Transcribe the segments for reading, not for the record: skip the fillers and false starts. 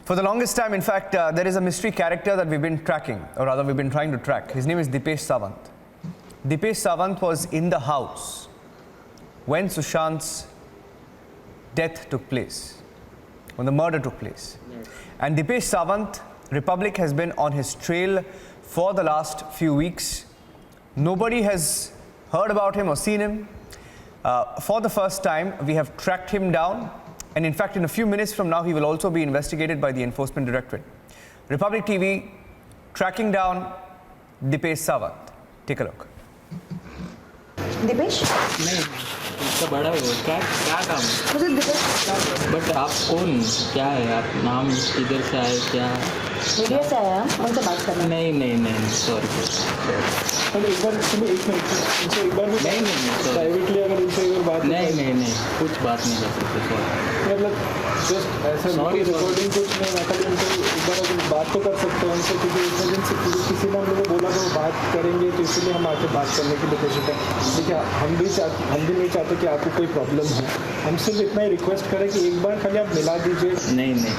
For the longest time, in fact, there is a mystery character that we've been tracking, or rather we've been trying to track. His name is Dipesh Sawant. Dipesh Sawant was in the house when Sushant's death took place, when the murder took place. Yes. And Dipesh Sawant, Republic has been on his trail for the last few weeks. Nobody has heard about him or seen him. For the first time, we have tracked him down. And in fact, in a few minutes from now, he will also be investigated by the Enforcement Directorate. Republic TV tracking down Dipesh Sawant. Take a look. Dipesh नहीं इसका बड़ा हो क्या क्या काम है मुझे Dipesh but आप कौन क्या है आप नाम किधर से आए क्या मीडिया से आया उनसे बात करना नहीं सॉरी एक बार एक मिनट इनसे एक बार नहीं प्राइवेटली अगर इनसे एक बार बात नहीं कुछ बात नहीं कर सकते सॉरी मतलब जस्ट ऐसा Sorry, रिकॉर्डिंग कुछ नहीं मैं खाली उनको एक बार अगर बात तो कर सकते हैं उनसे क्योंकि इमरजेंसी किसी ने हम लोगों को बोला था वो बात करेंगे तो इसीलिए हम आके बात करने के लिए कोशिश करें देखिए हम भी नहीं चाहते कि आपको कोई प्रॉब्लम हो हम सिर्फ इतना ही रिक्वेस्ट करें कि एक बार खाली आप मिला दीजिए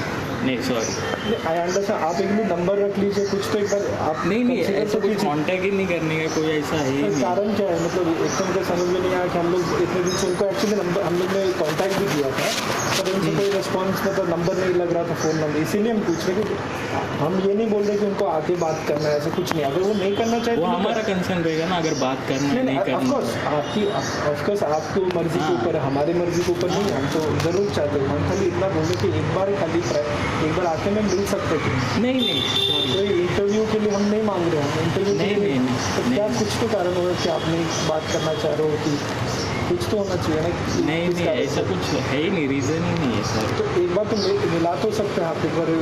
नहीं सॉरी आई अंडरस्टैंड आप एक भी नंबर रख लीजिए कुछ तो एक बार आप नहीं ऐसा कोई कांटेक्ट ही नहीं करने का कोई ऐसा है ही नहीं कारण क्या है मतलब एकदम क्या समझ में नहीं आया कि हम लोग इतने दिन से उनको एक्चुअली नंबर हम लोग ने कांटेक्ट भी किया था पर उनसे कोई रिस्पॉन्स मतलब नंबर नहीं लग रहा था फ़ोन नंबर इसीलिए हम पूछ रहे कि हम ये नहीं बोल रहे कि उनको आके बात करना है ऐसा कुछ नहीं अगर वो नहीं करना चाहते वो हमारा कंसर्न रहेगा ना अगर बात करना नहीं करना ऑफकोर्स आपकी मर्जी के ऊपर है हमारी मर्जी के ऊपर नहीं हम तो ज़रूर चाहते हैं हम खाली इतना बोले कि एक बार खाली एक बार आके में मिल सकते थे नहीं कोई इंटरव्यू के लिए हम नहीं मांग रहे हैं इंटरव्यू नहीं तो क्या कुछ तो कारण होगा कि आप नहीं बात करना चाह रहे हो कि कुछ तो होना चाहिए ना नहीं ऐसा कुछ है ही नहीं रीज़न ही नहीं है सर तो एक बार तो मिला तो सकते हैं आप एक बार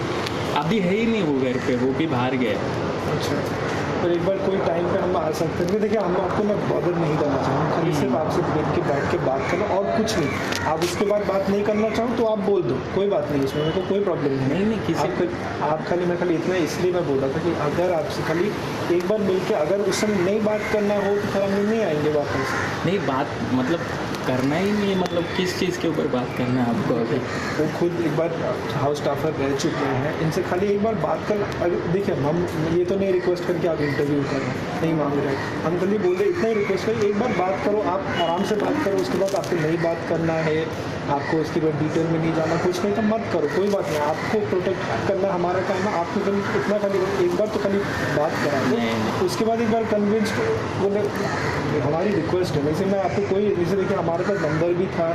अभी है ही नहीं वो घर पे वो भी बाहर गया अच्छा पर एक बार कोई टाइम पे हम आ सकते हैं देखिए हम आपको ना बॉदर नहीं करना चाहेंगे खाली सिर्फ आपसे बैठ के बात करना और कुछ नहीं आप उसके बाद बात नहीं करना चाहो तो आप बोल दो कोई बात नहीं इसमें मेरे को कोई प्रॉब्लम नहीं किसी आप खाली मैं खाली इतना इसलिए मैं बोल रहा था कि अगर आपसे खाली एक बार मिल के अगर उस समय नहीं बात करना हो तो फिर हम नहीं आएंगे वापस नहीं बात मतलब करना ही नहीं मतलब किस चीज़ के ऊपर बात करना है आपको अभी वो खुद एक बार हाउस स्टाफर रह चुके हैं इनसे खाली एक बार बात कर देखिए हम ये तो नहीं रिक्वेस्ट करके आप इंटरव्यू कर रहे हैं नहीं मांग रहे हम खाली बोल रहे इतना ही रिक्वेस्ट करें एक बार बात करो आप आराम से बात करो उसके बाद आपको नहीं बात करना है आपको उसके बाद डिटेल में नहीं जाना कुछ नहीं तो मत करो कोई बात नहीं आपको प्रोटेक्ट करना हमारा काम है आपको खाली इतना खाली एक बार तो खाली बात करा दो उसके बाद एक बार कन्विंस बोले हमारी रिक्वेस्ट है वैसे मैं आपको कोई जैसे देखिए हमारे पास नंबर भी था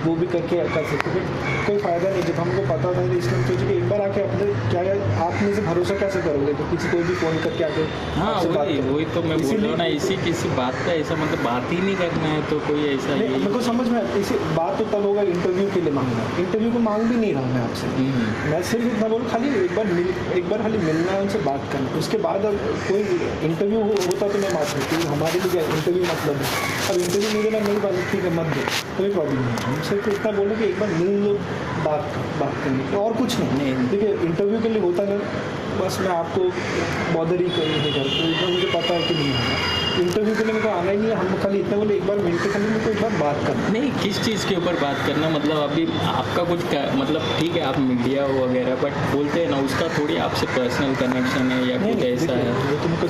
वो भी करके कर सकते थे कोई फ़ायदा नहीं जब हमको पता था इसलिए हम सोचे कि एक बार आके अपने क्या आप में से भरोसा कैसे करोगे तो किसी कोई भी फ़ोन करके आके हाँ वही तो मैं बोल रहा हूँ ना इसी किसी बात का ऐसा मतलब बात ही नहीं करना है तो कोई ऐसा मेरे को समझ में इसी बात तो तब होगा इंटरव्यू के लिए मांगना इंटरव्यू को मांग भी नहीं रहा मैं आपसे मैं सिर्फ इतना बोलूँ खाली एक बार खाली मिलना है उनसे बात करना उसके बाद अब कोई इंटरव्यू होता तो मैं बात करती हमारे लिए क्या इंटरव्यू मतलब है अब इंटरव्यू नहीं देना नहीं बात ठीक है मत दो कोई प्रॉब्लम नहीं हम सिर्फ इतना बोलो कि एक बार मिल लो बात करने की और कुछ नहीं देखिए इंटरव्यू के लिए होता ना बस मैं आपको बॉदर ही नहीं करता इतना मुझे पता है कि नहीं होगा इंटरव्यू के लिए मेरे को आना ही नहीं है हम खाली इतना बोले एक बार मिलते खाली मेरे को एक बार बात करना नहीं किस चीज़ के ऊपर बात करना मतलब अभी आपका कुछ मतलब ठीक है आप मीडिया वगैरह बट बोलते हैं ना उसका थोड़ी आपसे पर्सनल कनेक्शन है या कुछ ऐसा है वो तुमको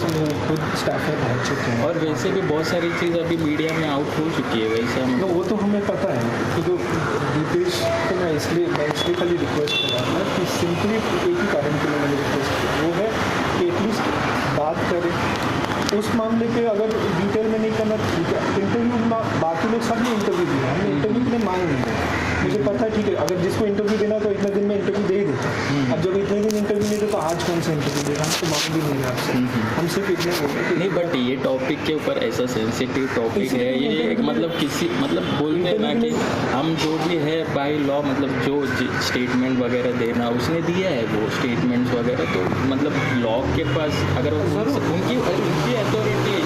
खुद स्टाफ में पहुँच चुके हैं और वैसे भी बहुत सारी चीज़ अभी मीडिया में आउट हो चुकी है वैसा मतलब वो तो हमें पता है क्योंकि दीपेश को मैं इसलिए खाली रिक्वेस्ट कर रहा था कि सिंपली एक ही कारण के लिए मैंने रिक्वेस्ट किया वो है कि एटलीस्ट बात करें उस मामले पे अगर डिटेल में नहीं करना ठीक है इंटरव्यू बाकी लोग सब ने इंटरव्यू दिया हमने इंटरव्यू के लिए मांग नहीं है मुझे पता है ठीक है अगर जिसको इंटरव्यू देना तो इतने दिन में इंटरव्यू दे ही देता अब जब इतने दिन इंटरव्यू नहीं दे तो आज कौन सा इंटरव्यू देगा हम तो मांग भी नहीं रहे आपसे हम सिर्फ इतने बोलते नहीं बट ये टॉपिक के ऊपर ऐसा सेंसिटिव टॉपिक है ये मतलब किसी मतलब बोलते हैं ना कि हम जो भी है बाय लॉ मतलब जो स्टेटमेंट वगैरह देना उसने दिया है वो स्टेटमेंट्स वगैरह तो मतलब लॉ के पास अगर उनकी अथॉरिटी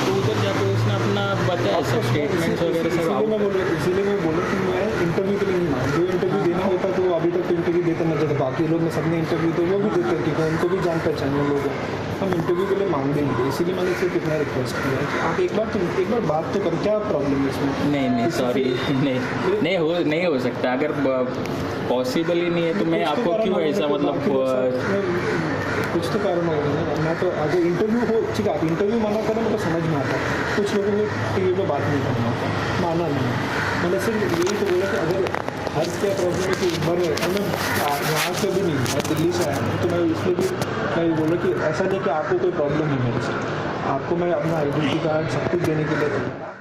तो उधर जाकर उसने अपना बताया सब स्टेटमेंट्स वगैरह सब इसीलिए मैं बोला कि मैं इंटरव्यू के लिए नहीं मांग जो इंटरव्यू देना होता तो अभी तक तो इंटरव्यू देते नजर था बाकी लोग ने सबने इंटरव्यू तो वो भी देते ठीक है उनको भी जान पहचान लोग हम इंटरव्यू के लिए मांग नहीं थे इसीलिए मैंने सिर्फ इतना रिक्वेस्ट किया है कि आप एक बार बात तो करो क्या प्रॉब्लम है इसमें नहीं सॉरी नहीं हो सकता अगर पॉसिबल ही नहीं है तो मैं आपको क्यों ऐसा कुछ तो कारण होगा ना। मैं तो अगर इंटरव्यू हो, ठीक है, आप इंटरव्यू माना करें तो समझ में आता है। कुछ लोगों को ये तो बात नहीं करना होता, माना नहीं। मैंने सिर्फ यही तो बोला कि अगर हर क्या प्रॉब्लम है कि एक बार मैं यहाँ से भी नहीं, मैं दिल्ली से आया हूँ, तो मैं इसलिए भी मैं ये बोला कि ऐसा नहीं कि आपको कोई प्रॉब्लम है मेरे से, आपको मैं अपना आइडेंटिटी कार्ड सब कुछ देने के लिए